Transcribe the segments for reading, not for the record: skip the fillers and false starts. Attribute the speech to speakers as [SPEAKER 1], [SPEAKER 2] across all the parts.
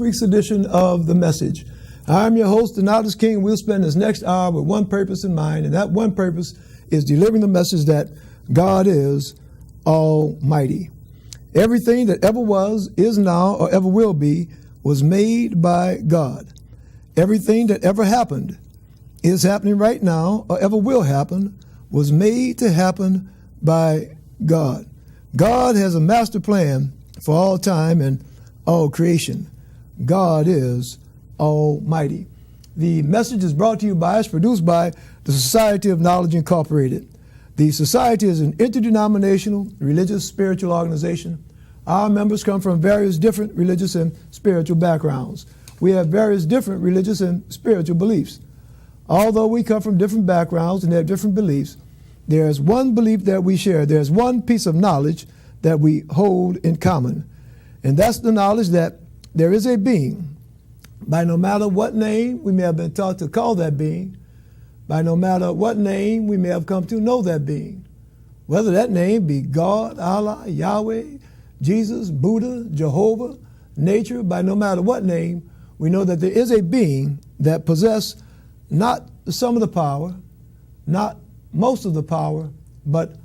[SPEAKER 1] week's edition of The Message. I'm your host, the Knowledge King. We'll spend this next hour with one purpose in mind, and that one purpose is delivering the message that God is Almighty. Everything that ever was, is now, or ever will be was made by God. Everything that ever happened, is happening right now, or ever will happen, was made to happen by God. God has a master plan for all time and all creation. God is Almighty. The message is brought to you by us, produced by the Society of Knowledge Incorporated. The Society is an interdenominational religious spiritual organization. Our members come from various different religious and spiritual backgrounds. We have various different religious and spiritual beliefs. Although we come from different backgrounds and have different beliefs, there's one belief that we share. There's one piece of knowledge that we hold in common. And that's the knowledge that there is a being, by no matter what name we may have been taught to call that being, by no matter what name we may have come to know that being, whether that name be God, Allah, Yahweh, Jesus, Buddha, Jehovah, nature, by no matter what name, we know that there is a being that possesses not some of the power, not most of the power, but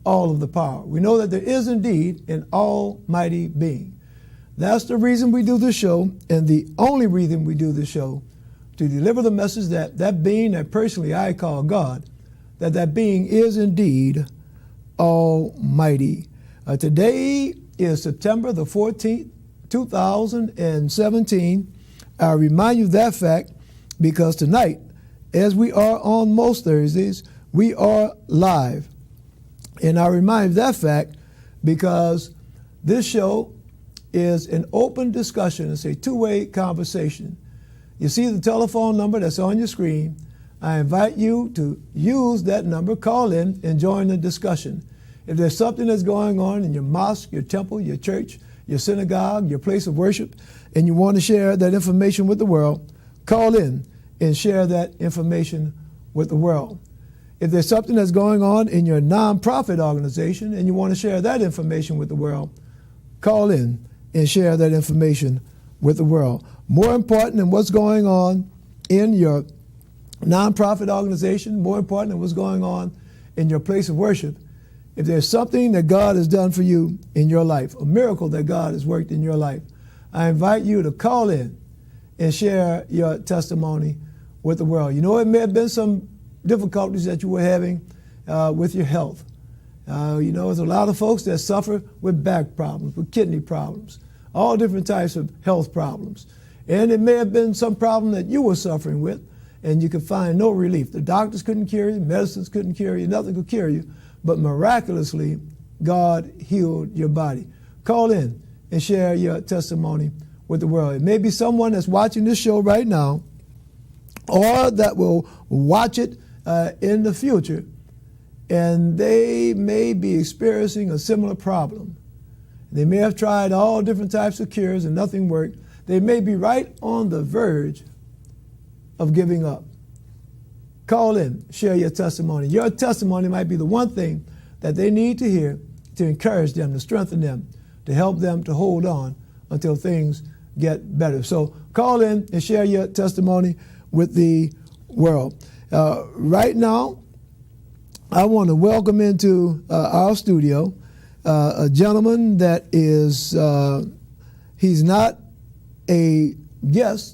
[SPEAKER 1] all of the power. We know that there is indeed an almighty being. That's the reason we do this show, and the only reason we do this show, to deliver the message that that being that personally I call God, that being is indeed almighty. Today is September the 14th, 2017. I remind you of that fact because tonight, as we are on most Thursdays, we are live. And I remind you of that fact because this show is an open discussion. It's a two-way conversation. You see the telephone number that's on your screen. I invite you to use that number, call in, and join the discussion. If there's something that's going on in your mosque, your temple, your church, your synagogue, your place of worship, and you want to share that information with the world, call in and share that information with the world. If there's something that's going on in your nonprofit organization and you want to share that information with the world, call in and share that information with the world. More important than what's going on in your nonprofit organization, more important than what's going on in your place of worship, if there's something that God has done for you in your life, a miracle that God has worked in your life, I invite you to call in and share your testimony with the world. You know, it may have been some difficulties that you were having with your health. You know, there's a lot of folks that suffer with back problems, with kidney problems, all different types of health problems. And it may have been some problem that you were suffering with, and you could find no relief. The doctors couldn't cure you, medicines couldn't cure you, nothing could cure you, but miraculously, God healed your body. Call in and share your testimony with the world. It may be someone that's watching this show right now, or that will watch it in the future, and they may be experiencing a similar problem. They may have tried all different types of cures and nothing worked. They may be right on the verge of giving up. Call in, share your testimony. Your testimony might be the one thing that they need to hear to encourage them, to strengthen them, to help them to hold on until things get better. So call in and share your testimony with the world. Right now, I want to welcome into our studio a gentleman that is, he's not a guest.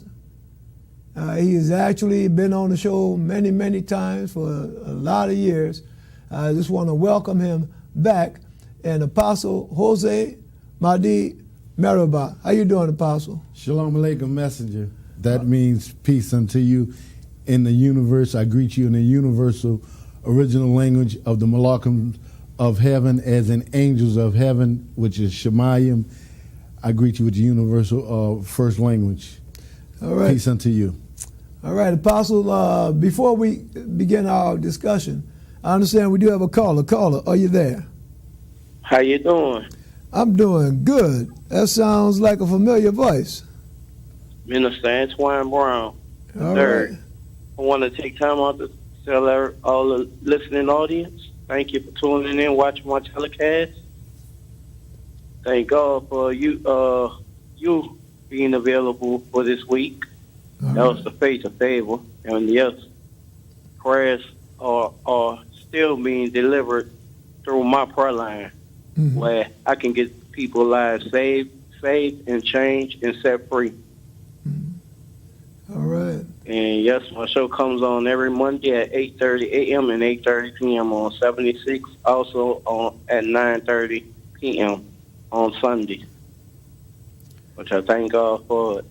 [SPEAKER 1] He has actually been on the show many, many times for a lot of years. I just want to welcome him back, and Apostle Jose Mahdi Meribah. How you doing, Apostle?
[SPEAKER 2] Shalom Aleichem, messenger. That means peace unto you in the universe. I greet you in the universal original language of the Malachim of heaven, as in angels of heaven, which is Shemayim. I greet you with the universal first language.
[SPEAKER 1] All right.
[SPEAKER 2] Peace unto you.
[SPEAKER 1] All right, Apostle, before we begin our discussion, I understand we do have a caller. Caller, are you there?
[SPEAKER 3] How you doing?
[SPEAKER 1] I'm doing good. That sounds like a familiar voice.
[SPEAKER 3] Minister Antoine Brown.
[SPEAKER 1] All
[SPEAKER 3] Third.
[SPEAKER 1] right.
[SPEAKER 3] I want to take time out to tell all the listening audience, thank you for tuning in, watching my telecast. Thank God for you, your being available for this week.
[SPEAKER 1] All
[SPEAKER 3] That
[SPEAKER 1] right.
[SPEAKER 3] was the faith of favor. And yes, prayers are still being delivered through my prayer line,
[SPEAKER 1] Mhm.
[SPEAKER 3] where I can get people's lives saved and changed and set free.
[SPEAKER 1] All right.
[SPEAKER 3] And yes, my show comes on every Monday at 8:30 a.m. and 8:30 p.m. on 76. Also on at 9:30 p.m. on Sunday, which I thank God for it.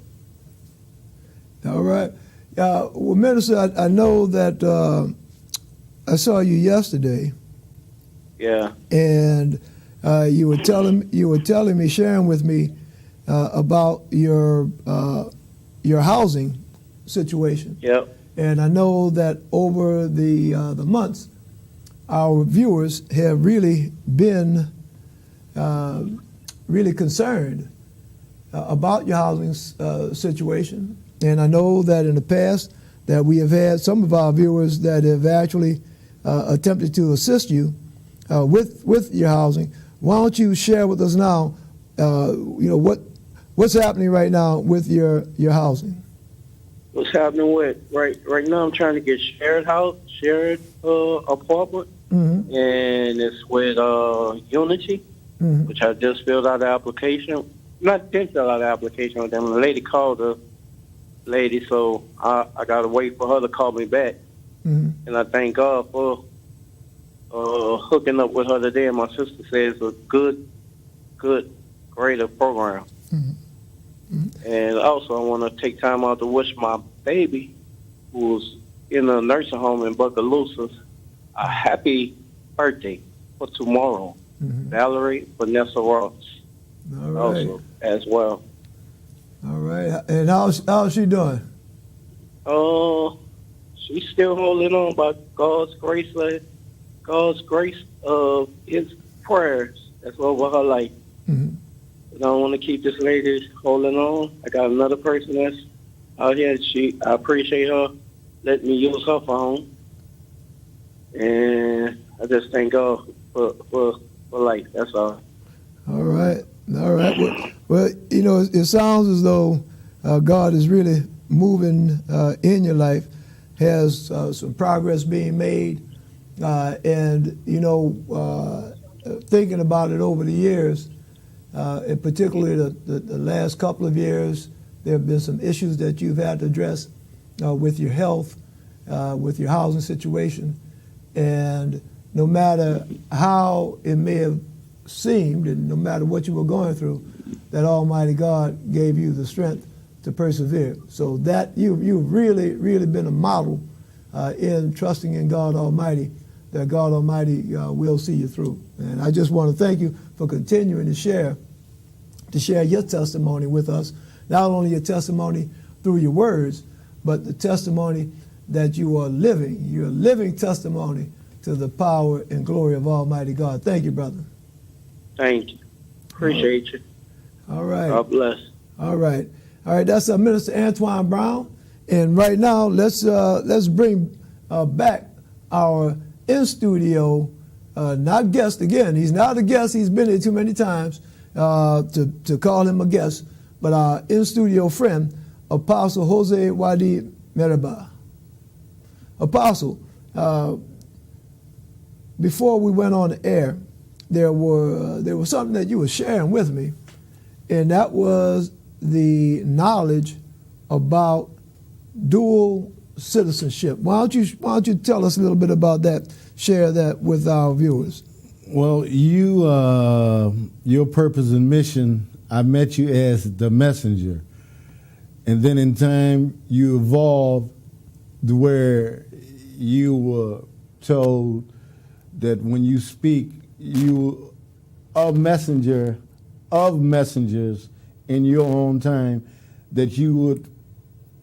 [SPEAKER 1] All right. Well, Minister, I know that I saw you yesterday,
[SPEAKER 3] Yeah,
[SPEAKER 1] and you were telling me, sharing with me about your housing situation.
[SPEAKER 3] yep,
[SPEAKER 1] And I know that over the months, our viewers have really been really concerned about your housing situation. And I know that in the past that we have had some of our viewers that have actually attempted to assist you with your housing. Why don't you share with us now, what's happening right now with your housing?
[SPEAKER 3] what's happening with right now? I'm trying to get shared apartment,
[SPEAKER 1] Mm-hmm.
[SPEAKER 3] and it's with Unity,
[SPEAKER 1] Mm-hmm.
[SPEAKER 3] which I just filled out the application. Not didn't fill out the application with them. The lady called the lady, so I gotta wait for her to call me back.
[SPEAKER 1] Mm-hmm.
[SPEAKER 3] And I thank God for hooking up with her today. And my sister says it's a good, greater program. And also, I want to take time out to wish my baby, who's in a nursing home in Buckaloosa, a happy birthday for tomorrow.
[SPEAKER 1] Mm-hmm.
[SPEAKER 3] Valerie Vanessa Ross,
[SPEAKER 1] All right.
[SPEAKER 3] also as well.
[SPEAKER 1] All right. And how's she doing?
[SPEAKER 3] She's still holding on by God's grace of His prayers that's over her life.
[SPEAKER 1] Mm-hmm.
[SPEAKER 3] I don't want to keep this lady holding on. I got another person that's out here. I appreciate her letting me use her phone, and I just thank God for life. That's all.
[SPEAKER 1] All right. All right. Well, it sounds as though God is really moving in your life, has some progress being made, and thinking about it over the years, and particularly the last couple of years, there have been some issues that you've had to address with your health, with your housing situation, and no matter how it may have seemed, and no matter what you were going through, that Almighty God gave you the strength to persevere. So that you've really, really been a model in trusting in God Almighty, that God Almighty will see you through. And I just want to thank you for continuing to share your testimony with us, not only your testimony through your words, but the testimony that you are living. You're a living testimony to the power and glory of Almighty God. Thank you, brother.
[SPEAKER 3] Thank you. Appreciate you.
[SPEAKER 1] All right.
[SPEAKER 3] God bless.
[SPEAKER 1] All right. All right. That's Minister Antoine Brown. And right now, let's bring back our in-studio, not guest again. He's not a guest. He's been here too many times to call him a guest. But our in-studio friend, Apostle Jose Wadi Meraba. Apostle, before we went on the air, there was something that you were sharing with me, and that was the knowledge about dual citizenship. Why don't you tell us a little bit about that? Share that with our viewers.
[SPEAKER 2] Well, your purpose and mission, I met you as the messenger. And then in time, you evolved to where you were told that when you speak, you a messenger of messengers in your own time, that your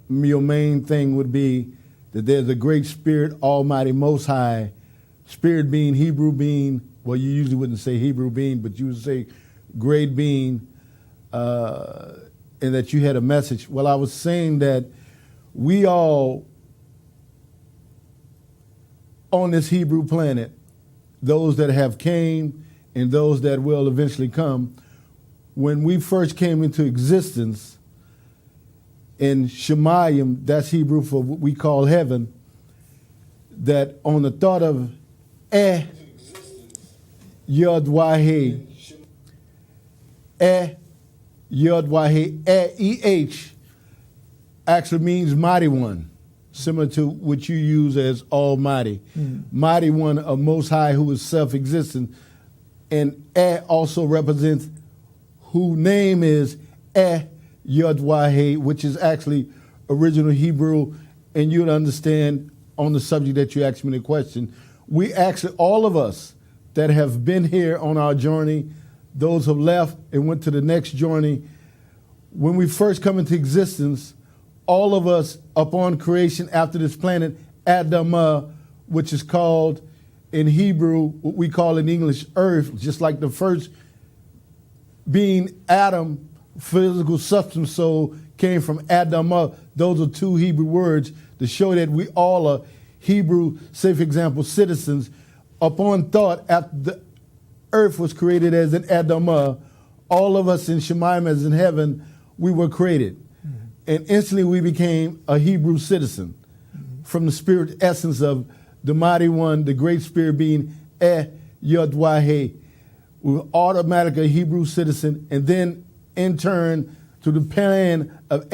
[SPEAKER 2] main thing would be that there's a great spirit, Almighty, Most High, spirit being, Hebrew being, well, you usually wouldn't say Hebrew being, but you would say great being, and that you had a message. Well, I was saying that we all on this Hebrew planet, those that have came and those that will eventually come, when we first came into existence, in Shemayim, that's Hebrew for what we call heaven, that on the thought of Yod Waheh, Yod Waheh, E-H, actually means mighty one, similar to what you use as almighty. Mighty one of Most High, who is self-existent. And also represents whose name is Yod Waheh, which is actually original Hebrew, and you'll understand on the subject that you asked me the question. We actually, all of us that have been here on our journey, those who left and went to the next journey, when we first come into existence, all of us upon creation after this planet, Adamah, which is called in Hebrew, what we call in English earth, just like the first being Adam, physical substance soul, came from Adamah. Those are two Hebrew words to show that we all are Hebrew, say for example, citizens. Upon thought, after the earth was created as an Adamah, all of us in Shemayim as in heaven, we were created. And instantly we became a Hebrew citizen from the spirit essence of the mighty one, the great spirit being Yod Waheh. We were automatically a Hebrew citizen, and then in turn to the plan of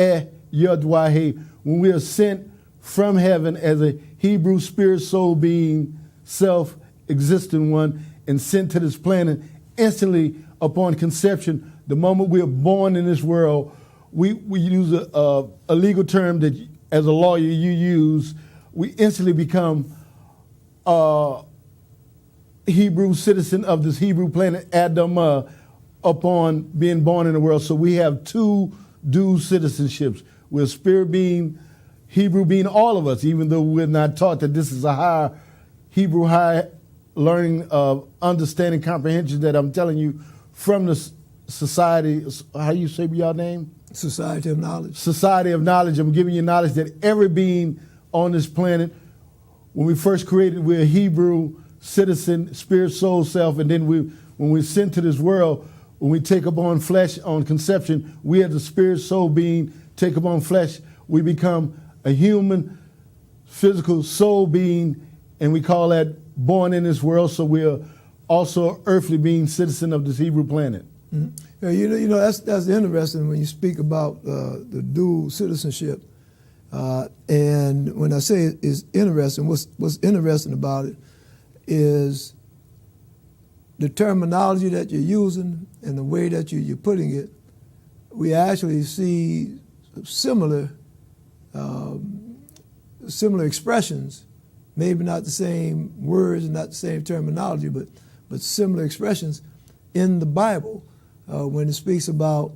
[SPEAKER 2] Yod Waheh, when we are sent from heaven as a Hebrew spirit soul being, self-existent one, and sent to this planet, instantly upon conception, the moment we are born in this world, we use a legal term that as a lawyer you use, we instantly become a Hebrew citizen of this Hebrew planet, Adamah, upon being born in the world. So we have two dual citizenships. We're a spirit being, Hebrew being all of us, even though we're not taught that this is a higher Hebrew high learning of understanding comprehension that I'm telling you from the society, how you say your name?
[SPEAKER 1] Society of Knowledge.
[SPEAKER 2] Society of Knowledge. I'm giving you knowledge that every being on this planet, when we first created, we're a Hebrew citizen, spirit, soul, self, and then when we're sent to this world, when we take upon flesh on conception, we as a spirit, soul being take upon flesh, we become a human, physical soul being, and we call that born in this world, so we're also earthly being, citizen of this Hebrew planet.
[SPEAKER 1] Mm-hmm. You know that's interesting when you speak about the dual citizenship. And when I say it's interesting, what's interesting about it is the terminology that you're using and the way that you're putting it. We actually see similar expressions, maybe not the same words and not the same terminology, but similar expressions in the Bible when it speaks about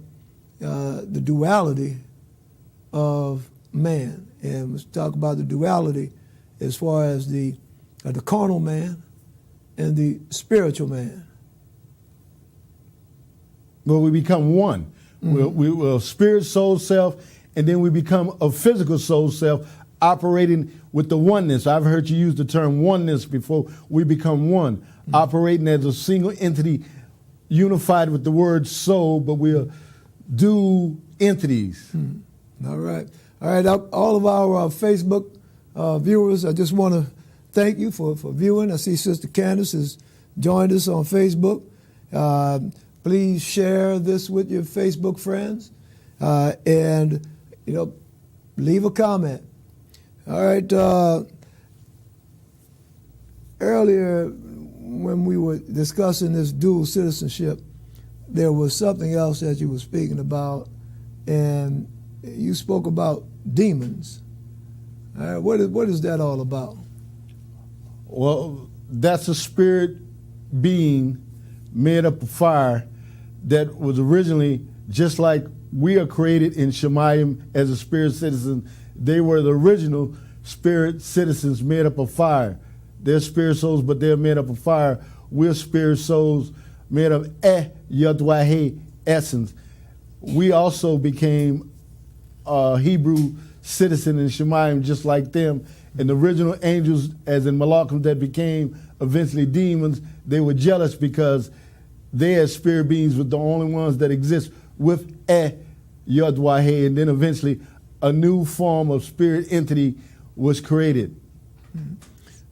[SPEAKER 1] the duality of man. And we talk about the duality as far as the carnal man and the spiritual man.
[SPEAKER 2] Well, we become one. Mm-hmm. We're spirit, soul, self, and then we become a physical soul self operating with the oneness. I've heard you use the term oneness before. We become one, operating as a single entity, unified with the word soul, but we're dual entities.
[SPEAKER 1] All right. All of our Facebook viewers, I just want to thank you for viewing. I see Sister Candace has joined us on Facebook. Please share this with your Facebook friends, and leave a comment. All right. Earlier, when we were discussing this dual citizenship, there was something else that you were speaking about, and you spoke about demons. All right, what is that all about?
[SPEAKER 2] Well, that's a spirit being made up of fire that was originally just like we are created in Shemayim as a spirit citizen. They were the original spirit citizens made up of fire. They're spirit souls, but they're made up of fire. We're spirit souls made of Yod Waheh, essence. We also became a Hebrew citizen in Shemayim just like them. And the original angels, as in Malachim, that became eventually demons, they were jealous because they as spirit beings were the only ones that exist with Yod Waheh. And then eventually a new form of spirit entity was created.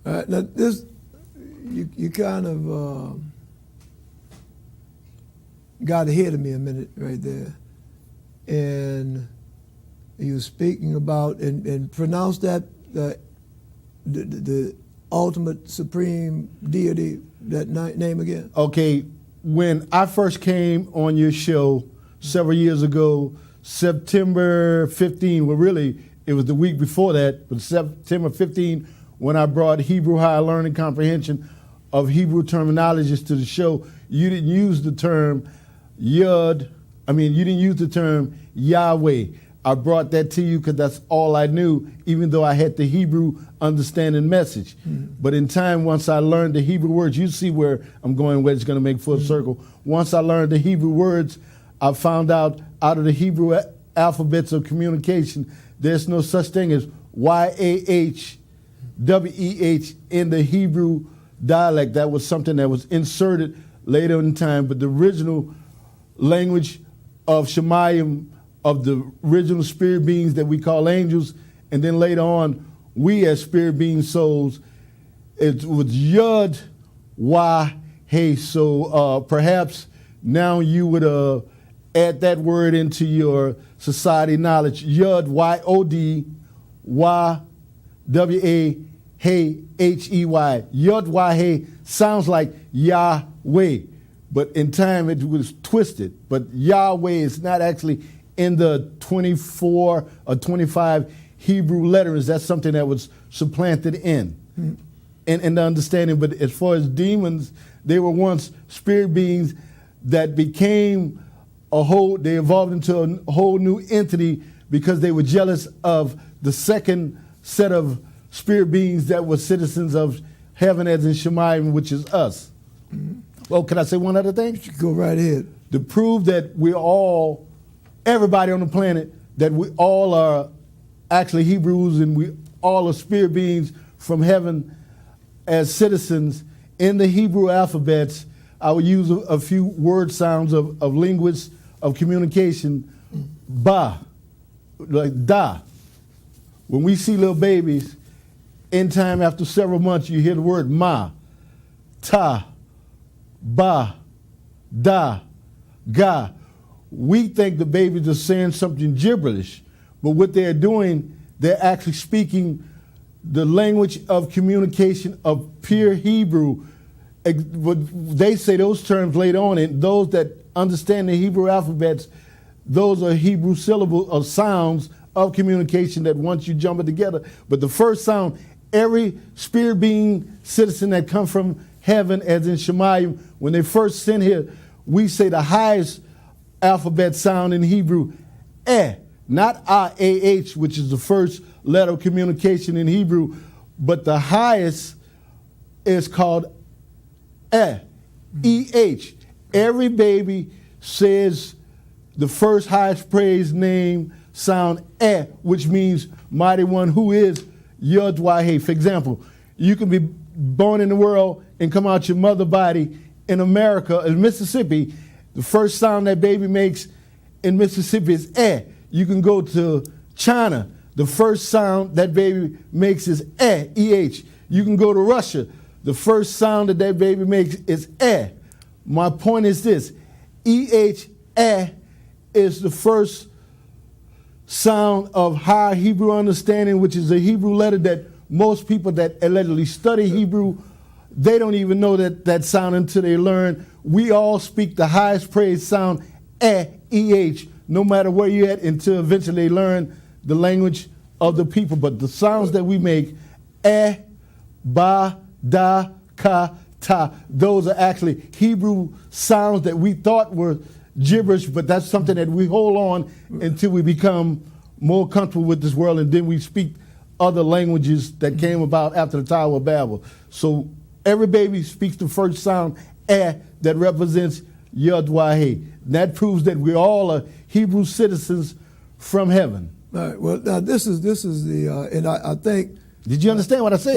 [SPEAKER 1] All right, now this, you kind of got ahead of me a minute right there. And you were speaking about, and pronounce that, the ultimate supreme deity, that name again?
[SPEAKER 2] Okay, when I first came on your show several years ago, September 15, well really, it was the week before that, but September 15, when I brought Hebrew Higher Learning Comprehension of Hebrew terminologies to the show, you didn't use the term you didn't use the term Yahweh. I brought that to you because that's all I knew, even though I had the Hebrew understanding message. Mm-hmm. But in time, once I learned the Hebrew words, you see where I'm going, where it's going to make full circle. Once I learned the Hebrew words, I found out of the Hebrew alphabets of communication, there's no such thing as Y-A-H, W-E-H in the Hebrew dialect. That was something that was inserted later in time, but the original language of Shemayim, of the original spirit beings that we call angels, and then later on, we as spirit being souls, it was Yud, Wah, Hey. So perhaps now you would add that word into your society knowledge. Yud, Y-O-D, Wah, W-A, Hey, H-E-Y. Yud, Wah, Hey sounds like Yahweh. But in time, it was twisted. But Yahweh is not actually in the 24 or 25 Hebrew letters. That's something that was supplanted in the understanding. But as far as demons, they were once spirit beings that became they evolved into a whole new entity because they were jealous of the second set of spirit beings that were citizens of heaven, as in Shemayim, which is us. Mm-hmm. Oh, can I say one other thing?
[SPEAKER 1] You go right ahead.
[SPEAKER 2] To prove that everybody on the planet, that we all are actually Hebrews and we all are spirit beings from heaven as citizens, in the Hebrew alphabets, I will use a few word sounds of linguists of communication. Ba, like da. When we see little babies, in time after several months, you hear the word ma, ta, ba, da, ga. We think the babies are saying something gibberish, but what they're doing, they're actually speaking the language of communication of pure Hebrew. They say those terms later on, and those that understand the Hebrew alphabets, those are Hebrew syllables or sounds of communication that once you jump it together. But the first sound, every spirit being citizen that come from heaven, as in Shemayim, when they first sent here, we say the highest alphabet sound in Hebrew, not I-A-H, which is the first letter of communication in Hebrew, but the highest is called E-H. Every baby says the first highest praise name sound which means mighty one who is Yod-Wah-Hey. For example, you can be born in the world and come out your mother body in America, in Mississippi. The first sound that baby makes in Mississippi is You can go to China. The first sound that baby makes is E-H. You can go to Russia. The first sound that baby makes is My point is this. E-H, is the first sound of high Hebrew understanding, which is a Hebrew letter that most people that allegedly study Hebrew, they don't even know that sound until they learn. We all speak the highest praise sound, E-H, no matter where you're at, until eventually they learn the language of the people. But the sounds that we make, ba, da, ka, ta, those are actually Hebrew sounds that we thought were gibberish, but that's something that we hold on until we become more comfortable with this world, and then we speak other languages that came about after the Tower of Babel. So every baby speaks the first sound, that represents Yod-Wah-Hey. That proves that we all are Hebrew citizens from heaven.
[SPEAKER 1] All right. Well, now this is the, and I think.
[SPEAKER 2] Did you understand what I said?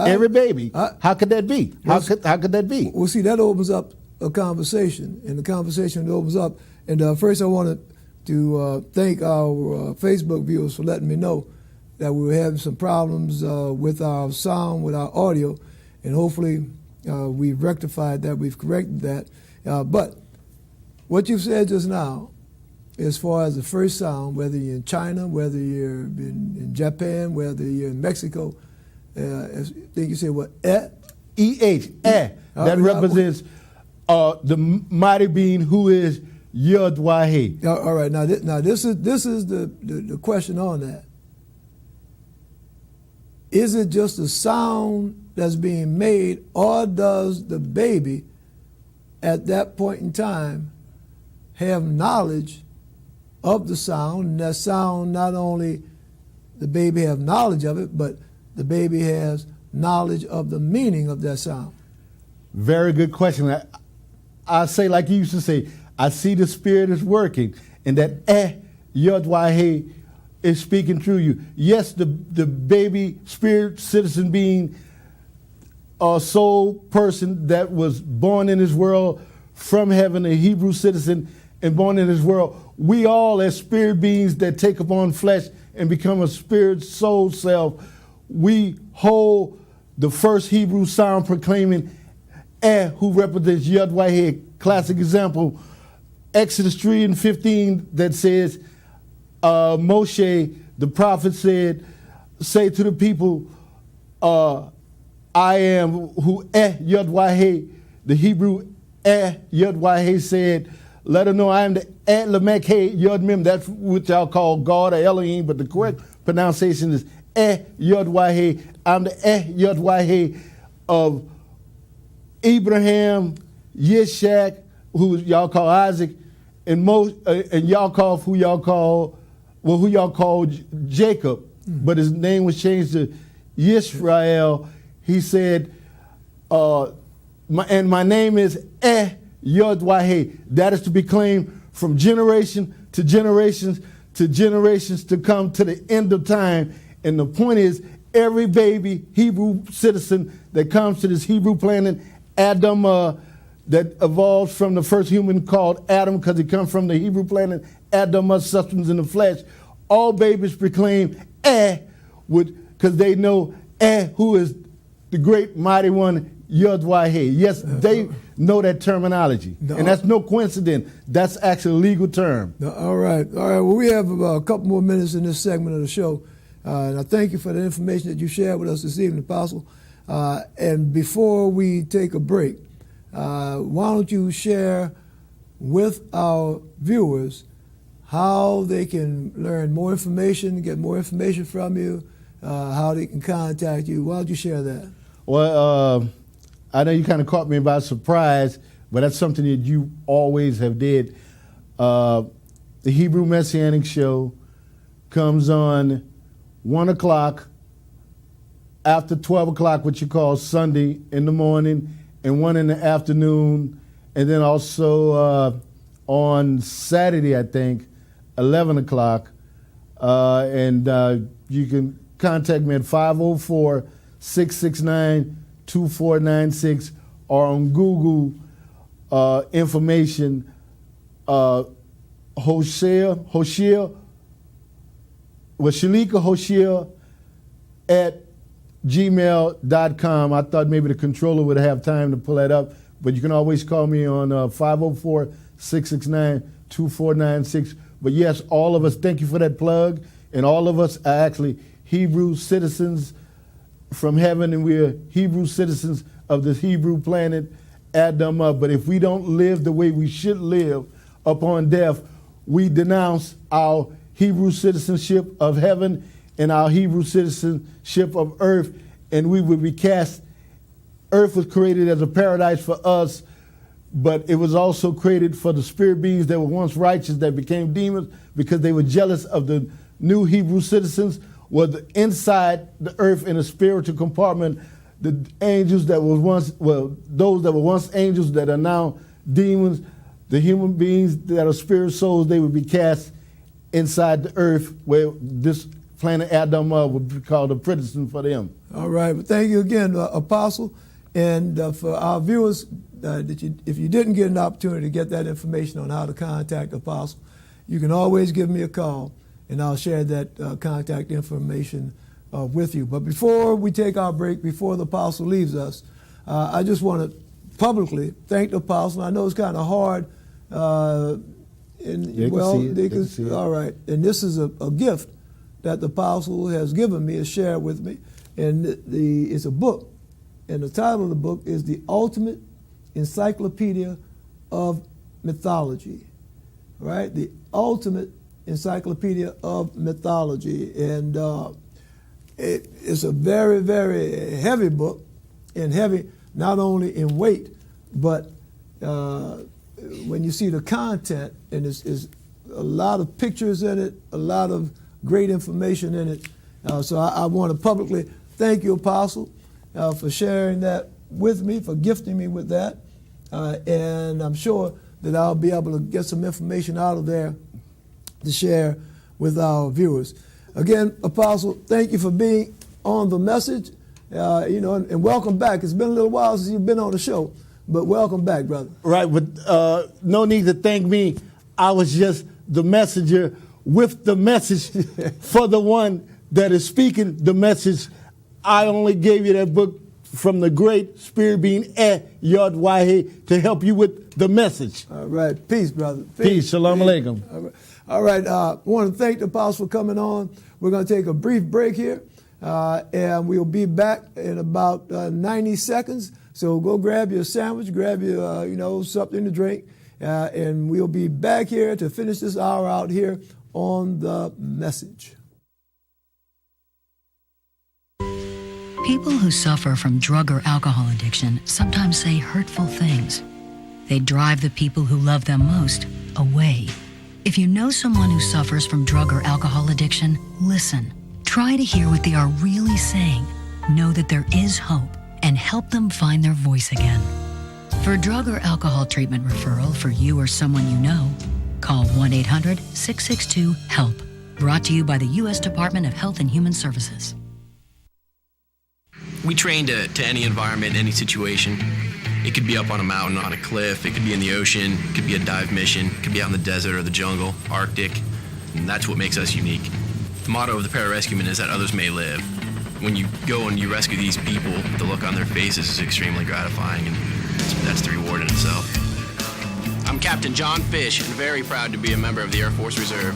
[SPEAKER 2] Every baby. How could that be? How could that be?
[SPEAKER 1] Well, see, that opens up a conversation, and the conversation opens up. And first, I want to to thank our Facebook viewers for letting me know that we were having some problems with our sound, with our audio, and hopefully we've rectified that, we've corrected that. But what you've said just now, as far as the first sound, whether you're in China, whether you're in Japan, whether you're in Mexico, I think you said what?
[SPEAKER 2] E-H, that represents the mighty being who is Yod-Wah-He.
[SPEAKER 1] All right, now this is the question on that. Is it just a sound that's being made, or does the baby at that point in time have knowledge of the sound, and that sound, not only the baby have knowledge of it, but the baby has knowledge of the meaning of that sound?
[SPEAKER 2] Very good question. I say, like you used to say, I see the Spirit is working, and that Yod-Wah-He is speaking through you. Yes, the baby spirit citizen being a soul person that was born in this world from heaven, a Hebrew citizen, and born in this world, we all as spirit beings that take upon flesh and become a spirit soul self, we hold the first Hebrew sound proclaiming who represents Yod-Wah-He. Classic example, Exodus 3:15, that says, Moshe, the prophet, said, say to the people, I am who Yod-Wah-He. The Hebrew Yod-Wah-He said, let her know I am the Lamek He Yod-Mem. That's what y'all call God or Elohim, but the correct pronunciation is Yod-Wah-He. I'm the Yod-Wah-He of Abraham, Yishak, who y'all call Isaac, and y'all call who y'all call Jacob, but his name was changed to Yisrael. He said, my name is Yod-Wah-He. That is to be claimed from generation to generations to generations to come to the end of time. And the point is, every baby Hebrew citizen that comes to this Hebrew planet, Adam, that evolved from the first human called Adam, because he comes from the Hebrew planet, Adam, substance in the flesh. All babies proclaim because they know who is the great mighty one, Yod-Wah-He. Yes, they know that terminology. And that's no coincidence. That's actually a legal term.
[SPEAKER 1] All right. Well, we have a couple more minutes in this segment of the show. And I thank you for the information that you shared with us this evening, Apostle. And before we take a break, why don't you share with our viewers how they can learn more information, get more information from you, how they can contact you. Why don't you share that?
[SPEAKER 2] Well, I know you kind of caught me by surprise, but that's something that you always have did. The Hebrew Messianic Show comes on 1 o'clock, after 12 o'clock, what you call Sunday in the morning, and 1 in the afternoon, and then also on Saturday, I think, 11 o'clock. And you can contact me at 504-669-2496 or on Google information, Shalika Hoshea at gmail.com. I thought maybe the controller would have time to pull that up, but you can always call me on 504-669-2496. But yes, all of us, thank you for that plug, and all of us are actually Hebrew citizens from heaven, and we're Hebrew citizens of this Hebrew planet, Adam. But if we don't live the way we should live upon death, we denounce our Hebrew citizenship of heaven and our Hebrew citizenship of earth, and we would be cast. Earth was created as a paradise for us, but it was also created for the spirit beings that were once righteous that became demons because they were jealous of the new Hebrew citizens. Was inside the earth in a spiritual compartment, the angels that was once, those that were once angels that are now demons, the human beings that are spirit souls, they would be cast inside the earth where this planet Adam would be called a prison for them.
[SPEAKER 1] All right. Well, thank you again, Apostle. And for our viewers, if you didn't get an opportunity to get that information on how to contact Apostle, you can always give me a call, and I'll share that contact information with you. But before we take our break, before the apostle leaves us, I just want to publicly thank the apostle. I know it's kind of hard. All right. And this is a gift that the apostle has given me, to share with me. And it's a book. And the title of the book is The Ultimate Encyclopedia of Mythology. Right? The Ultimate Encyclopedia of Mythology. And it's a very, very heavy book, and heavy not only in weight, but when you see the content, and it's a lot of pictures in it, a lot of great information in it. So I want to publicly thank you, Apostle, for sharing that with me, for gifting me with that. And I'm sure that I'll be able to get some information out of there to share with our viewers. Again, Apostle, thank you for being on the message, and welcome back. It's been a little while since you've been on the show, but welcome back, brother.
[SPEAKER 2] Right, but no need to thank me. I was just the messenger with the message for the one that is speaking the message. I only gave you that book from the great spirit being Yod Wahe to help you with the message.
[SPEAKER 1] All right. Peace, brother.
[SPEAKER 2] Peace. Shalom alaikum.
[SPEAKER 1] All right. I want to thank the apostle for coming on. We're going to take a brief break here, and we'll be back in about 90 seconds. So go grab your sandwich, grab your, something to drink, and we'll be back here to finish this hour out here on the message.
[SPEAKER 4] People who suffer from drug or alcohol addiction sometimes say hurtful things. They drive the people who love them most away. If you know someone who suffers from drug or alcohol addiction, listen. Try to hear what they are really saying. Know that there is hope and help them find their voice again. For drug or alcohol treatment referral for you or someone you know, call 1-800-662-HELP. Brought to you by the U.S. Department of Health and Human Services.
[SPEAKER 5] We train to any environment, any situation. It could be up on a mountain, on a cliff, it could be in the ocean, it could be a dive mission, it could be out in the desert or the jungle, Arctic, and that's what makes us unique. The motto of the pararescueman is that others may live. When you go and you rescue these people, the look on their faces is extremely gratifying, and that's the reward in itself. I'm Captain John Fish, and very proud to be a member of the Air Force Reserve.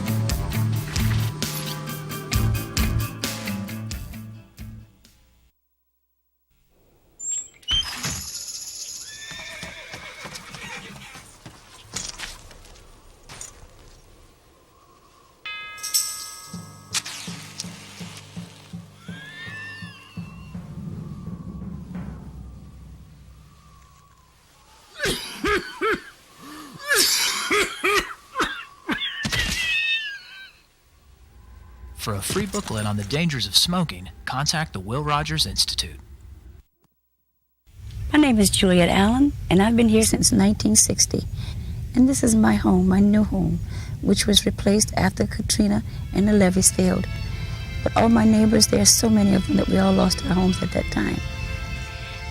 [SPEAKER 6] For a free booklet on the dangers of smoking, contact the Will Rogers Institute.
[SPEAKER 7] My name is Juliet Allen, and I've been here since 1960. And this is my home, my new home, which was replaced after Katrina and the levees failed. But all my neighbors, there are so many of them that we all lost our homes at that time.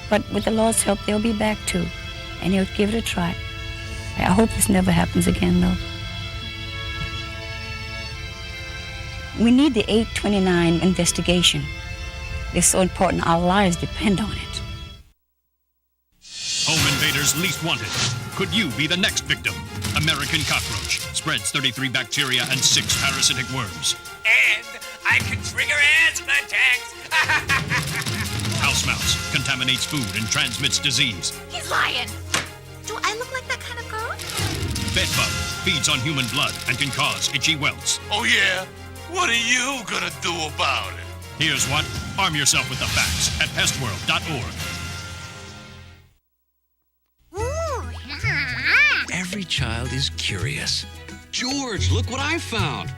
[SPEAKER 7] But with the Lord's help, they'll be back too, and He'll give it a try. I hope this never happens again, though. We need the 829 investigation. It's so important. Our lives depend on it.
[SPEAKER 8] Home invaders least wanted. Could you be the next victim? American cockroach spreads 33 bacteria and 6 parasitic worms.
[SPEAKER 9] And I can trigger asthma attacks.
[SPEAKER 8] House mouse contaminates food and transmits disease.
[SPEAKER 10] He's lying. Do I look like that kind of girl?
[SPEAKER 8] Bedbug feeds on human blood and can cause itchy welts.
[SPEAKER 9] Oh, yeah? What are you gonna do about it?
[SPEAKER 8] Here's what. Arm yourself with the facts at pestworld.org.
[SPEAKER 11] Every child is curious. George, look what I found.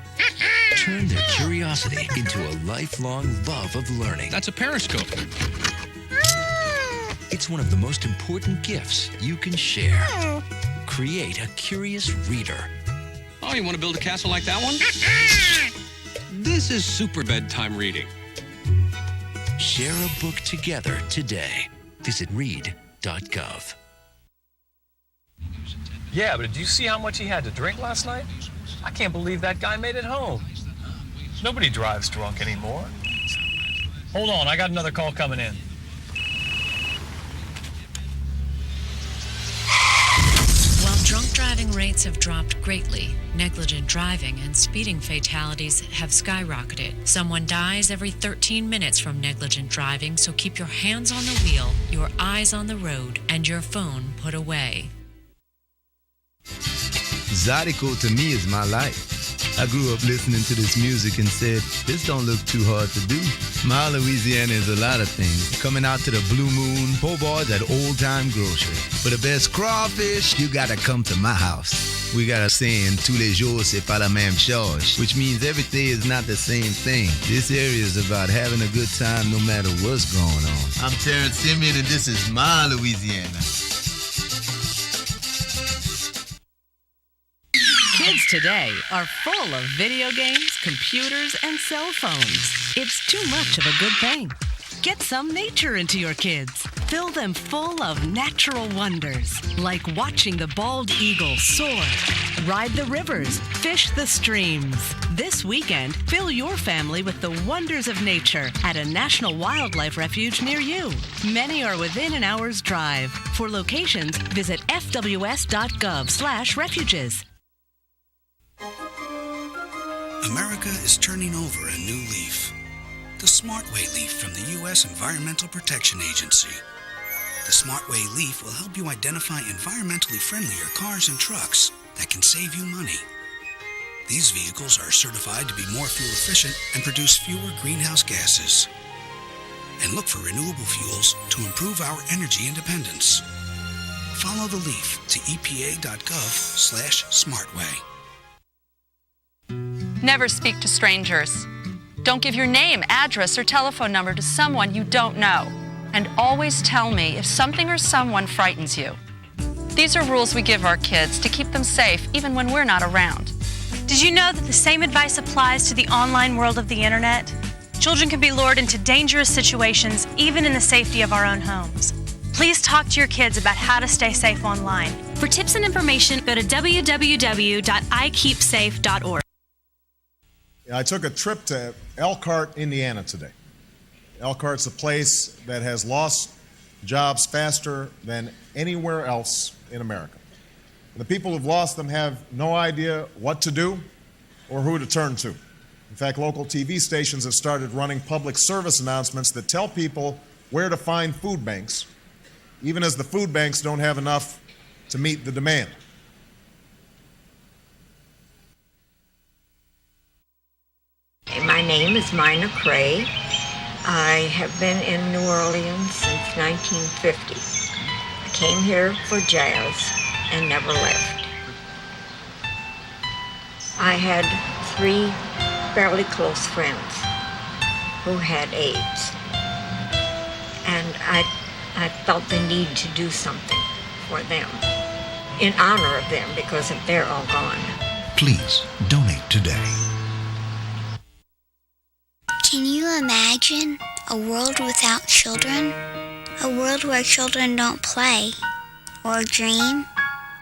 [SPEAKER 11] Turn their curiosity into a lifelong love of learning.
[SPEAKER 12] That's a periscope.
[SPEAKER 11] It's one of the most important gifts you can share. Create a curious reader.
[SPEAKER 12] Oh, you want to build a castle like that one? This is super bedtime reading.
[SPEAKER 11] Share a book together today. Visit read.gov.
[SPEAKER 13] Yeah, but did you see how much he had to drink last night? I can't believe that guy made it home. Nobody drives drunk anymore. Hold on, I got another call coming in.
[SPEAKER 4] While drunk driving rates have dropped greatly, negligent driving and speeding fatalities have skyrocketed. Someone dies every 13 minutes from negligent driving, so keep your hands on the wheel, your eyes on the road, and your phone put away.
[SPEAKER 14] Zydeco to me is my life. I grew up listening to this music and said, this don't look too hard to do. My Louisiana is a lot of things. Coming out to the Blue Moon, po' boys at Old Time Grocery. For the best crawfish, you gotta come to my house. We got a saying, tous les jours c'est pas la même chose, which means every day is not the same thing. This area is about having a good time no matter what's going on. I'm Terrence Simeon and this is my Louisiana.
[SPEAKER 15] Kids today are full of video games, computers, and cell phones. It's too much of a good thing. Get some nature into your kids. Fill them full of natural wonders, like watching the bald eagle soar, ride the rivers, fish the streams. This weekend, fill your family with the wonders of nature at a national wildlife refuge near you. Many are within an hour's drive. For locations, visit fws.gov/refuges.
[SPEAKER 16] America is turning over a new leaf. The SmartWay leaf from the U.S. Environmental Protection Agency. The SmartWay leaf will help you identify environmentally friendlier cars and trucks that can save you money. These vehicles are certified to be more fuel efficient and produce fewer greenhouse gases. And look for renewable fuels to improve our energy independence. Follow the leaf to epa.gov/smartway.
[SPEAKER 17] Never speak to strangers. Don't give your name, address, or telephone number to someone you don't know. And always tell me if something or someone frightens you. These are rules we give our kids to keep them safe even when we're not around.
[SPEAKER 18] Did you know that the same advice applies to the online world of the internet? Children can be lured into dangerous situations even in the safety of our own homes. Please talk to your kids about how to stay safe online. For tips and information, go to www.ikeepsafe.org.
[SPEAKER 19] I took a trip to Elkhart, Indiana today. Elkhart's a place that has lost jobs faster than anywhere else in America. The people who've lost them have no idea what to do or who to turn to. In fact, local TV stations have started running public service announcements that tell people where to find food banks, even as the food banks don't have enough to meet the demand.
[SPEAKER 20] My name is Mina Cray. I have been in New Orleans since 1950. I came here for jazz and never left. I had 3 fairly close friends who had AIDS, and I felt the need to do something for them in honor of them because they're all gone.
[SPEAKER 21] Please donate today.
[SPEAKER 22] Can you imagine a world without children? A world where children don't play, or dream,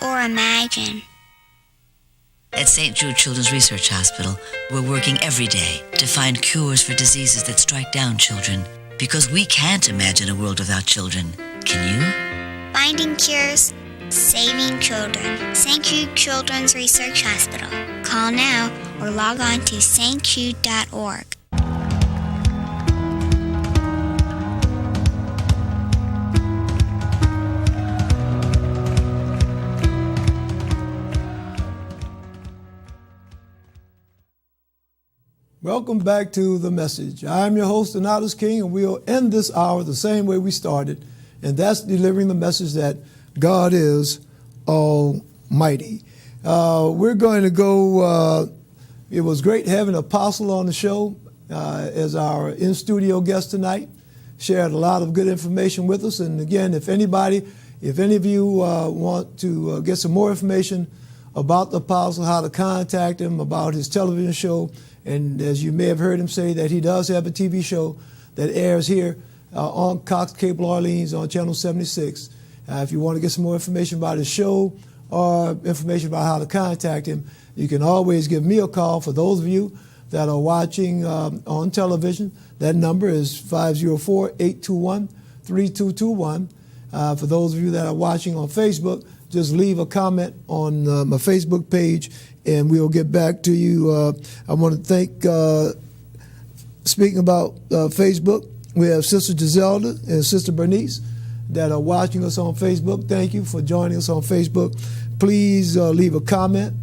[SPEAKER 22] or imagine.
[SPEAKER 23] At St. Jude Children's Research Hospital, we're working every day to find cures for diseases that strike down children. Because we can't imagine a world without children. Can you?
[SPEAKER 22] Finding cures, saving children. St. Jude Children's Research Hospital. Call now or log on to stjude.org.
[SPEAKER 1] Welcome back to The Message. I'm your host, Donatus King, and we'll end this hour the same way we started, and that's delivering the message that God is Almighty. We're going to go, it was great having Apostle on the show as our in-studio guest tonight. Shared a lot of good information with us, and again, if any of you want to get some more information about the Apostle, how to contact him, about his television show, and as you may have heard him say that he does have a TV show that airs here on Cox Cable Orleans on Channel 76. If you want to get some more information about his show or information about how to contact him, You can always give me a call. For those of you that are watching on television, that number is 504-821-3221. For those of you that are watching on Facebook, just leave a comment on my Facebook page, and we'll get back to you. I want to thank, speaking about Facebook, we have Sister Giselda and Sister Bernice that are watching us on Facebook. Thank you for joining us on Facebook. Please leave a comment.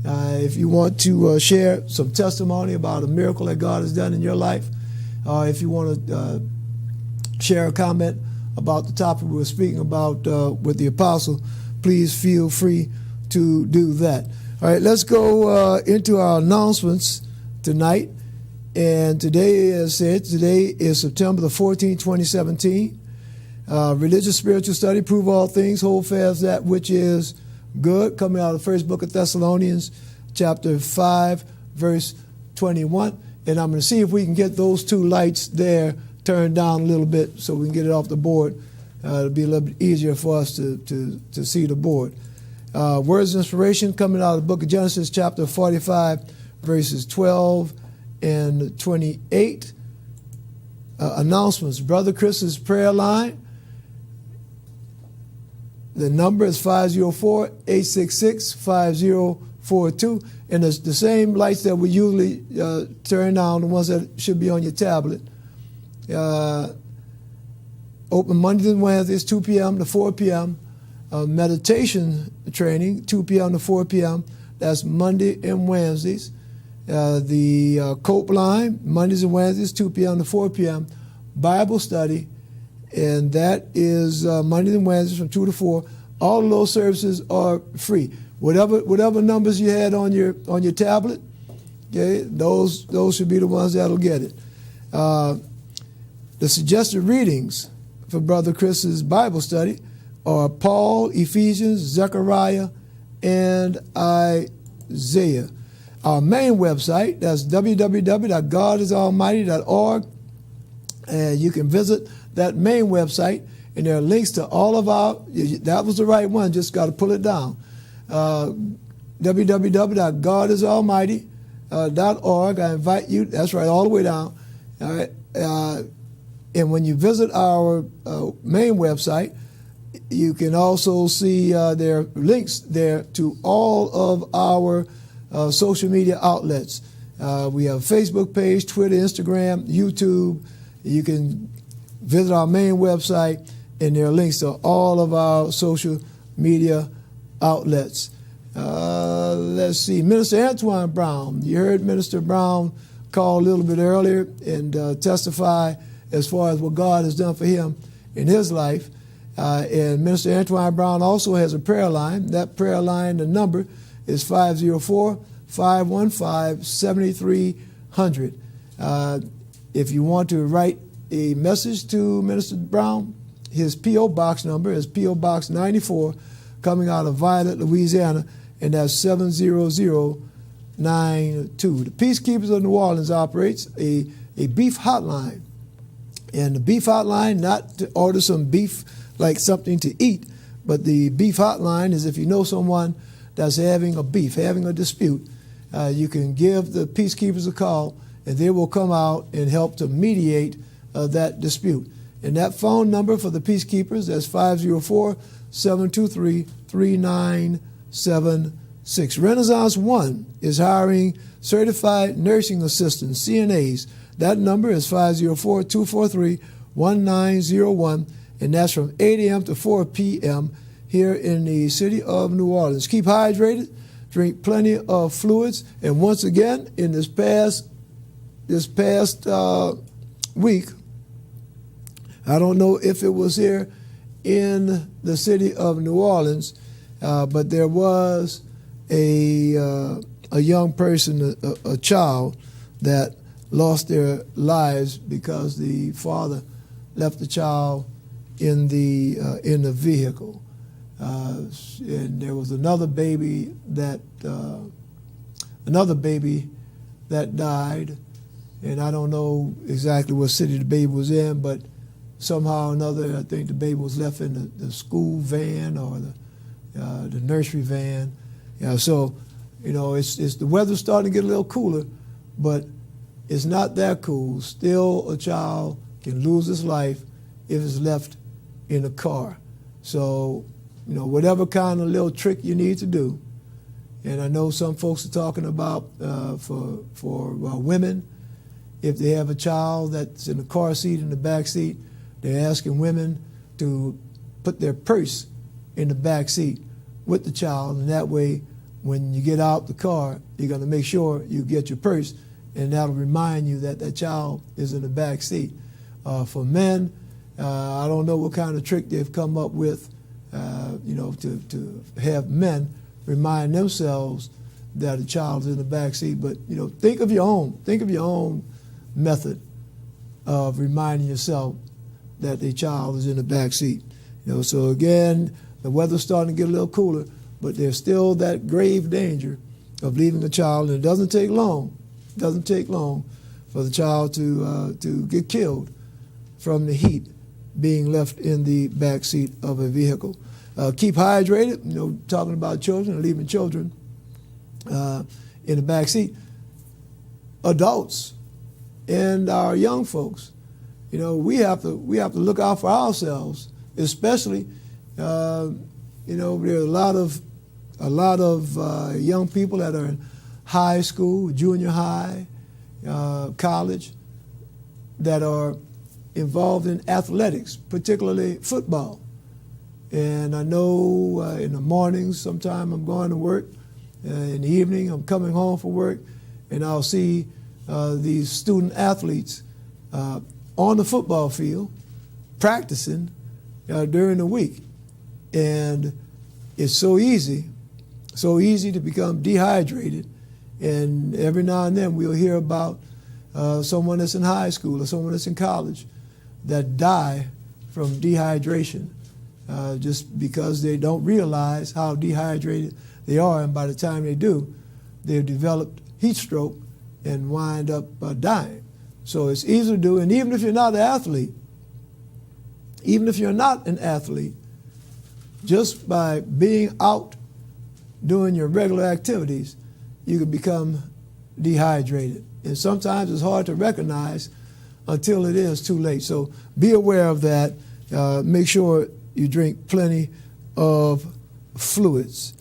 [SPEAKER 1] If you want to share some testimony about a miracle that God has done in your life, if you want to share a comment about the topic we were speaking about with the apostle, please feel free to do that. All right, let's go into our announcements tonight. And today, as said, today is September the 14th, 2017. Religious spiritual study, prove all things, hold fast that which is good, coming out of the first book of Thessalonians, chapter 5, verse 21. And I'm going to see if we can get those two lights there turned down a little bit so we can get it off the board. It'll be a little bit easier for us to see the board. Words of inspiration coming out of the book of Genesis, chapter 45, verses 12 and 28. Announcements. Brother Chris's prayer line. The number is 504-866-5042. And it's the same lights that we usually turn on, the ones that should be on your tablet. Open Mondays and Wednesdays, 2 p.m. to 4 p.m. Meditation training, 2 p.m. to 4 p.m. That's Monday and Wednesdays. The Cope line, Mondays and Wednesdays, 2 p.m. to 4 p.m. Bible study, and that is Mondays and Wednesdays from 2 to 4. All of those services are free. Whatever numbers you had on your tablet, okay, those should be the ones that'll get it. The suggested readings for Brother Chris's Bible study are Paul, Ephesians, Zechariah, and Isaiah. Our main website, that's www.godisalmighty.org, and you can visit that main website, and there are links to all of our, that was the right one, just got to pull it down, www.godisalmighty.org. I invite you, that's right, all the way down. All right, and when you visit our main website, you can also see there are links there to all of our social media outlets. We have a Facebook page, Twitter, Instagram, YouTube. You can visit our main website, and there are links to all of our social media outlets. Let's see, Minister Antoine Brown. You heard Minister Brown call a little bit earlier and testify as far as what God has done for him in his life. And Minister Antoine Brown also has a prayer line. That prayer line, the number is 504-515-7300. If you want to write a message to Minister Brown, his P.O. Box number is P.O. Box 94, coming out of Violet, Louisiana, and that's 70092. The Peacekeepers of New Orleans operates a beef hotline. And the beef hotline, not to order some beef like something to eat, but the beef hotline is if you know someone that's having a beef, having a dispute, you can give the Peacekeepers a call, and they will come out and help to mediate that dispute. And that phone number for the Peacekeepers, that's 504-723-3976. Renaissance One is hiring certified nursing assistants, CNAs. That number is 504-243-1901, and that's from 8 a.m. to 4 p.m. here in the city of New Orleans. Keep hydrated, drink plenty of fluids, and once again, in this past week, I don't know if it was here in the city of New Orleans, but there was a young person, a child, that lost their lives because the father left the child in the vehicle. And there was another baby that died, and I don't know exactly what city the baby was in, but somehow or another, I think the baby was left in the school van or the nursery van. So You know, it's the weather's starting to get a little cooler, but it's not that cool. Still, a child can lose his life if it's left in a car. So, you know, whatever kind of little trick you need to do, and I know some folks are talking about for women, if they have a child that's in the car seat, in the back seat, they're asking women to put their purse in the back seat with the child, and that way, when you get out the car, you're going to make sure you get your purse, and that'll remind you that that child is in the back seat. For men, I don't know what kind of trick they've come up with, you know, to have men remind themselves that a child is in the back seat. But you know, think of your own method of reminding yourself that a child is in the back seat. You know, so again, the weather's starting to get a little cooler, but there's still that grave danger of leaving a child, and it doesn't take long for the child to get killed from the heat being left in the back seat of a vehicle. Keep hydrated, you know, talking about children and leaving children in the back seat. Adults and our young folks, you know, we have to look out for ourselves, especially, you know, there are a lot of young people that are in high school, junior high, college, that are involved in athletics, particularly football. And I know in the mornings, sometime I'm going to work. In the evening, I'm coming home from work, and I'll see these student athletes on the football field practicing during the week. And it's so easy to become dehydrated. And every now and then we'll hear about someone that's in high school or someone that's in college that die from dehydration just because they don't realize how dehydrated they are. And by the time they do, they've developed heat stroke and wind up dying. So it's easy to do. And even if you're not an athlete, just by being out doing your regular activities, you can become dehydrated. And sometimes it's hard to recognize until it is too late. So be aware of that. Make sure you drink plenty of fluids.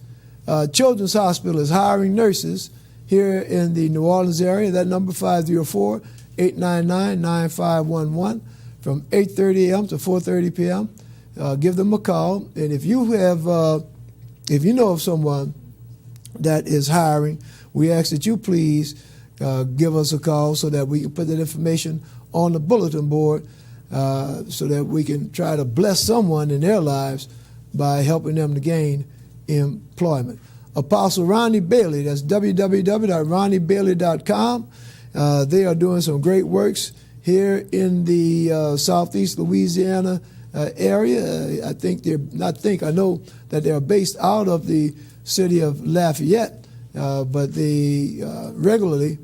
[SPEAKER 1] Children's Hospital is hiring nurses here in the New Orleans area. That number 504-899-9511 from 8:30 a.m. to 4:30 p.m. Give them a call, and if you know of someone that is hiring, we ask that you please give us a call so that we can put that information on the bulletin board so that we can try to bless someone in their lives by helping them to gain employment. Apostle Ronnie Bailey, that's www.ronniebailey.com. They are doing some great works here in the southeast Louisiana area. I know that they're based out of the city of Lafayette, but they regularly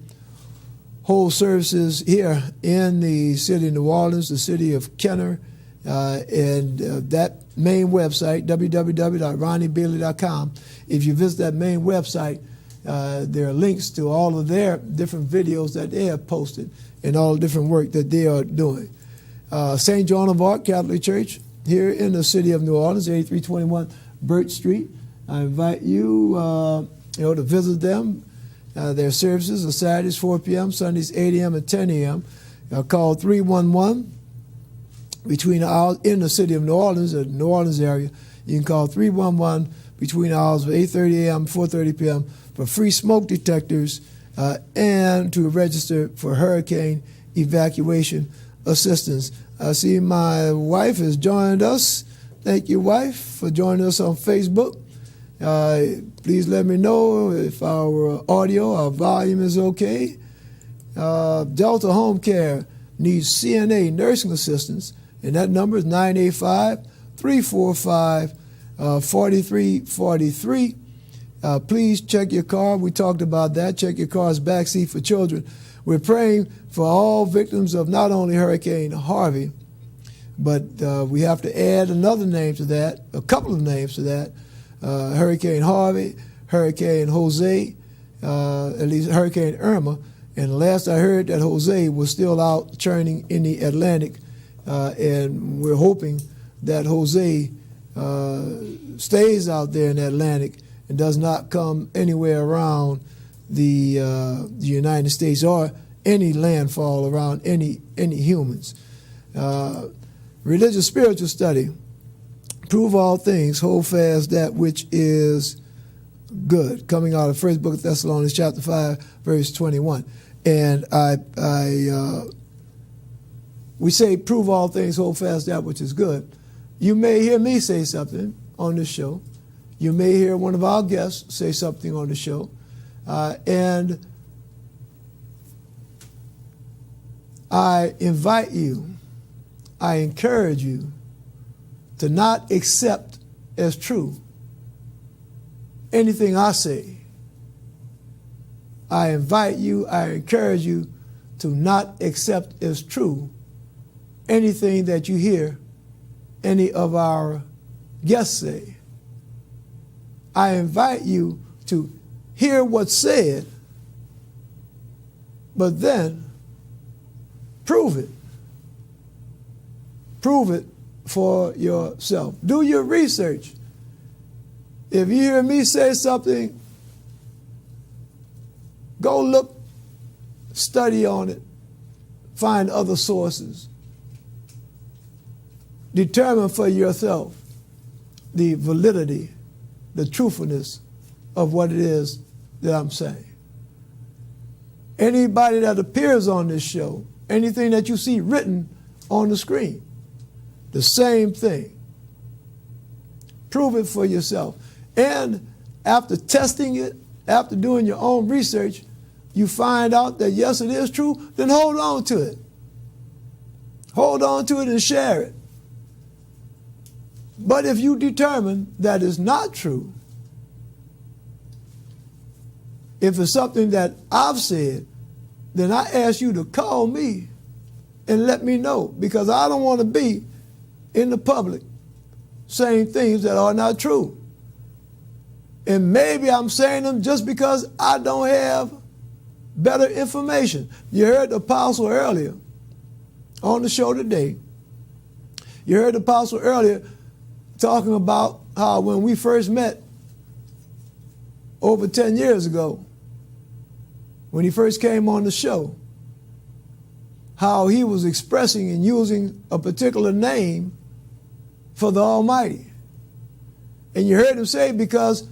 [SPEAKER 1] hold services here in the city of New Orleans, the city of Kenner, and that main website, www.ronniebailey.com. If you visit that main website, there are links to all of their different videos that they have posted and all the different work that they are doing. St. Joan of Arc Catholic Church here in the city of New Orleans, 8321 Burt Street. I invite you, to visit them. Their services are Saturdays 4 p.m., Sundays 8 a.m. and 10 a.m. Call 311 between the hours in the city of New Orleans, the New Orleans area. You can call 311 between the hours of 8:30 a.m. and 4:30 p.m. for free smoke detectors and to register for hurricane evacuation assistance. I see my wife has joined us. Thank you, wife, for joining us on Facebook. Please let me know if our audio, our volume is okay. Delta Home Care needs CNA nursing assistance, and that number is 985-345-4343. Please check your car. We talked about that. Check your car's backseat for children. We're praying for all victims of not only Hurricane Harvey, but we have to add another name to that, a couple of names to that. Hurricane Harvey, Hurricane Jose, at least Hurricane Irma. And last I heard that Jose was still out churning in the Atlantic, and we're hoping that Jose stays out there in the Atlantic and does not come anywhere around the United States or any landfall around any humans. Religious spiritual study. Prove all things, hold fast that which is good. Coming out of first book of Thessalonians chapter 5, verse 21. And we say prove all things, hold fast that which is good. You may hear me say something on this show. You may hear one of our guests say something on the show. And I invite you, I encourage you to not accept as true anything I say. I invite you, I encourage you to not accept as true anything that you hear any of our guests say. I invite you to hear what's said, but then prove it. Prove it for yourself. Do your research. If you hear me say something, go look, study on it, find other sources. Determine for yourself the validity, the truthfulness of what it is that I'm saying. Anybody that appears on this show, anything that you see written on the screen, the same thing. Prove it for yourself. And after testing it, after doing your own research, you find out that yes, it is true, then hold on to it. Hold on to it and share it. But if you determine that it's not true, if it's something that I've said, then I ask you to call me and let me know, because I don't want to be in the public saying things that are not true. And maybe I'm saying them just because I don't have better information. You heard the apostle earlier on the show today. You heard the apostle earlier talking about how when we first met over 10 years ago, when he first came on the show, how he was expressing and using a particular name for the Almighty. And you heard him say because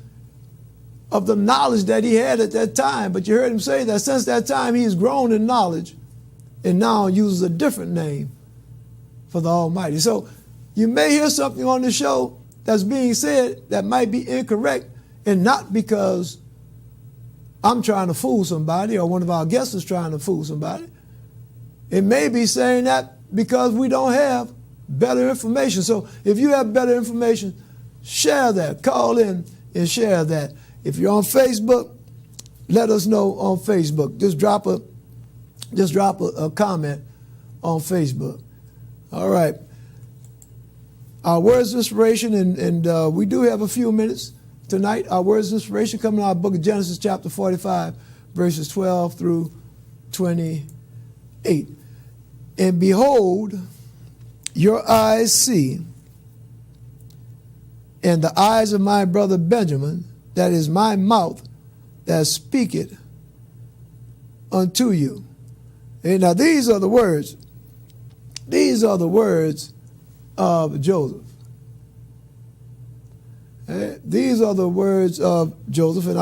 [SPEAKER 1] of the knowledge that he had at that time, but you heard him say that since that time he's grown in knowledge and now uses a different name for the Almighty. So you may hear something on the show that's being said that might be incorrect, and not because I'm trying to fool somebody or one of our guests is trying to fool somebody. It may be saying that because we don't have better information. So if you have better information, share that. Call in and share that. If you're on Facebook, let us know on Facebook. Just drop a comment on Facebook. All right. Our words of inspiration, and we do have a few minutes tonight. Our words of inspiration coming out of the book of Genesis chapter 45, verses 12 through 28. And behold, your eyes see, and the eyes of my brother Benjamin, that is my mouth that speaketh unto you. And now these are the words. These are the words of Joseph. These are the words of Joseph, and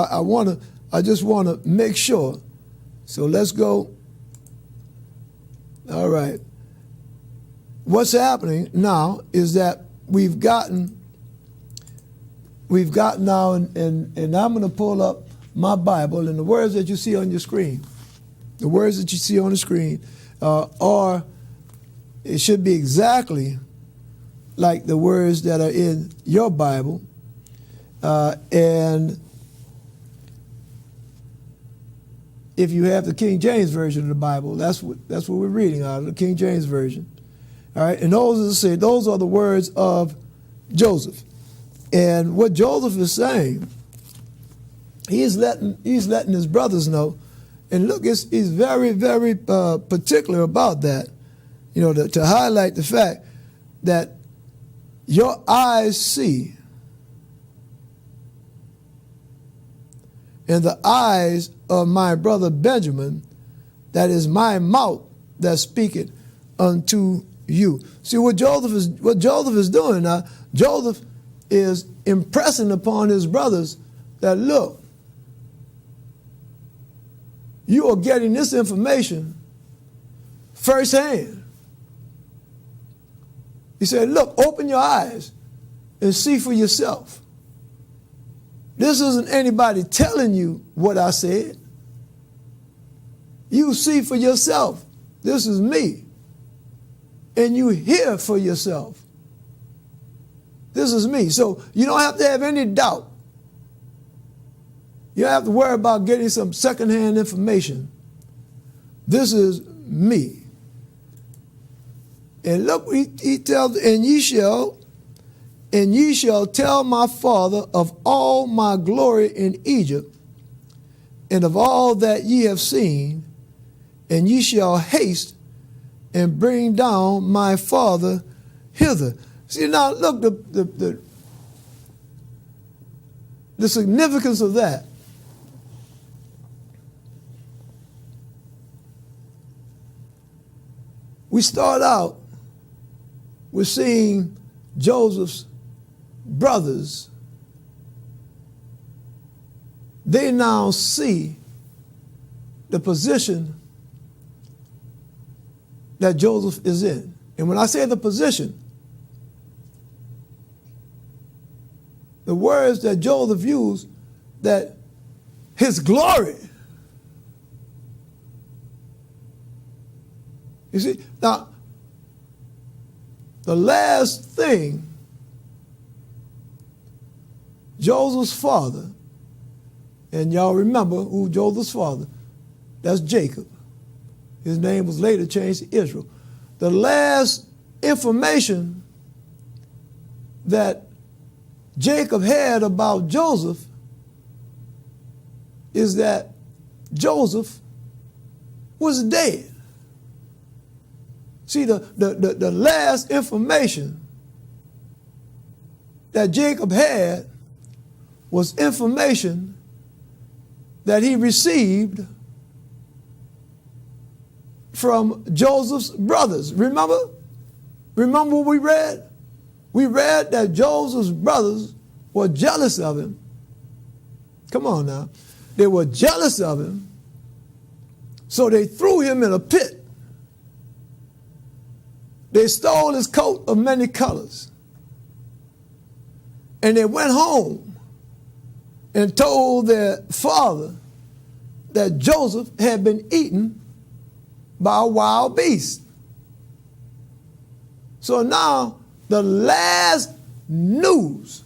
[SPEAKER 1] I just want to make sure. So let's go. All right. What's happening now is that we've gotten now, and I'm going to pull up my Bible, and the words that you see on your screen, the words that you see on the screen are, it should be exactly like the words that are in your Bible. And if you have the King James Version of the Bible, that's what we're reading out of, the King James Version. All right, and those are the words of Joseph. And what Joseph is saying, he's letting his brothers know. And look, he's very, very particular about that, to highlight the fact that your eyes see and the eyes of my brother Benjamin, that is my mouth that speaketh unto you. See what Joseph is doing now. Joseph is impressing upon his brothers that, look, you are getting this information firsthand. He said, look, open your eyes and see for yourself. This isn't anybody telling you what I said. You see for yourself. This is me. And you hear for yourself. This is me. So you don't have to have any doubt. You don't have to worry about getting some secondhand information. This is me. And look, he tells, and ye shall tell my father of all my glory in Egypt, and of all that ye have seen, and ye shall haste and bring down my father hither. See, now look, the significance of that. We start out with seeing Joseph's brothers. They now see the position that Joseph is in. And when I say the position, the words that Joseph used, that his glory. You see, now, the last thing Joseph's father, and y'all remember who Joseph's father, that's Jacob. His name was later changed to Israel. The last information that Jacob had about Joseph is that Joseph was dead. See, the last information that Jacob had was information that he received from Joseph's brothers. Remember what we read? We read that Joseph's brothers were jealous of him. Come on now. They were jealous of him, so they threw him in a pit. They stole his coat of many colors. And they went home and told their father that Joseph had been eaten by a wild beast. So now the last news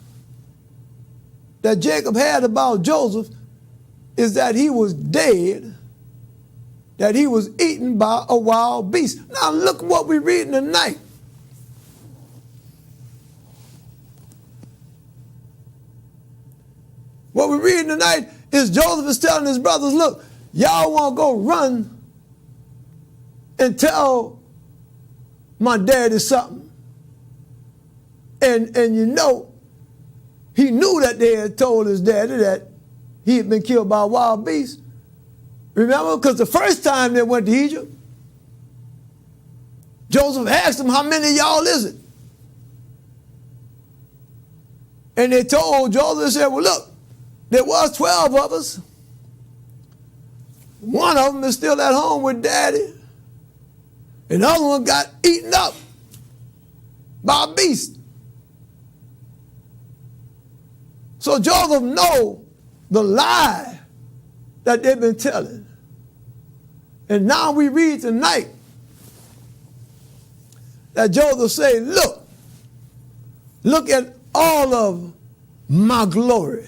[SPEAKER 1] that Jacob had about Joseph is that he was dead, that he was eaten by a wild beast. Now look what we read tonight. What we're reading tonight is Joseph is telling his brothers, look, y'all want to go run and tell my daddy something. And you know, he knew that they had told his daddy that he had been killed by a wild beast. Remember? Because the first time they went to Egypt, Joseph asked them, how many of y'all is it? And they told Joseph, they said, well, look, there was 12 of us. One of them is still at home with daddy. And the other one got eaten up by a beast. So Joseph knows the lie that they've been telling. And now we read tonight that Joseph said, look at all of my glory.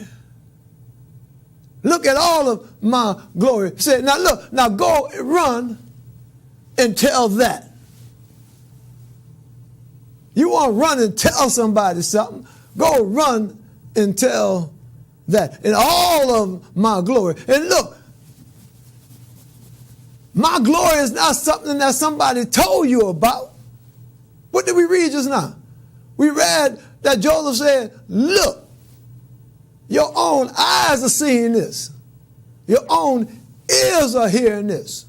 [SPEAKER 1] Look at all of my glory. He said, now look, now go run and tell that. You want to run and tell somebody something, go run and tell that in all of my glory. And look, my glory is not something that somebody told you about. What did we read just now? We read that Joseph said, look, your own eyes are seeing this. Your own ears are hearing this.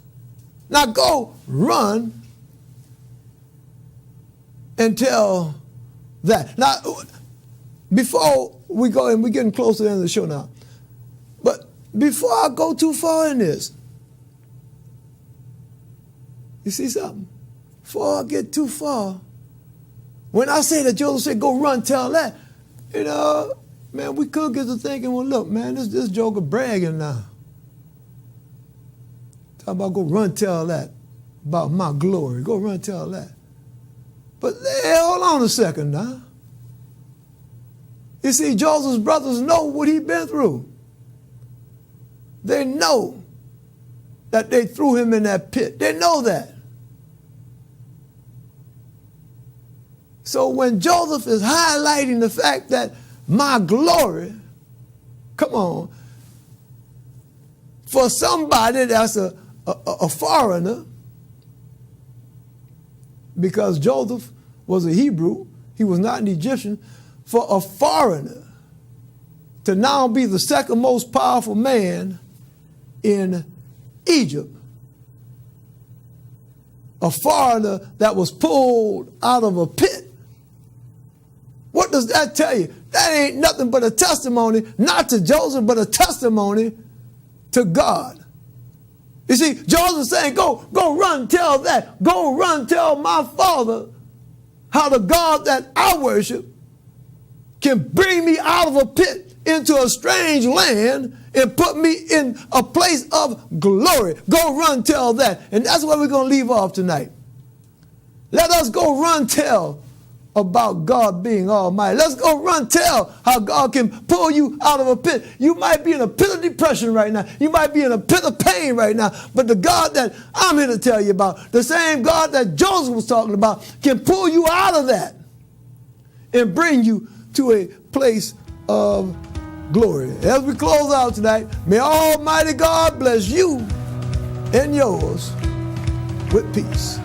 [SPEAKER 1] Now go run and tell that. Now, before we go, and we're getting close to the end of the show now, but before I go too far in this, you see something? Before I get too far, when I say that Joseph said, go run, tell that, you know, man, we could get to thinking, well, look, man, this joker bragging now. Talking about go run, tell that, about my glory. Go run, tell that. But hey, hold on a second now. You see, Joseph's brothers know what he'd been through. They know that they threw him in that pit. They know that. So when Joseph is highlighting the fact that my glory, come on, for somebody that's a foreigner, because Joseph was a Hebrew, he was not an Egyptian, for a foreigner to now be the second most powerful man in Egypt, a foreigner that was pulled out of a pit. What does that tell you? That ain't nothing but a testimony, not to Joseph, but a testimony to God. You see, Joseph saying, go run, tell that. Go run, tell my father how the God that I worship can bring me out of a pit into a strange land and put me in a place of glory. Go run, tell that. And that's where we're going to leave off tonight. Let us go run, tell about God being almighty. Let's go run, tell how God can pull you out of a pit. You might be in a pit of depression right now. You might be in a pit of pain right now. But the God that I'm here to tell you about, the same God that Joseph was talking about, can pull you out of that and bring you to a place of glory. As we close out tonight, may Almighty God bless you and yours with peace.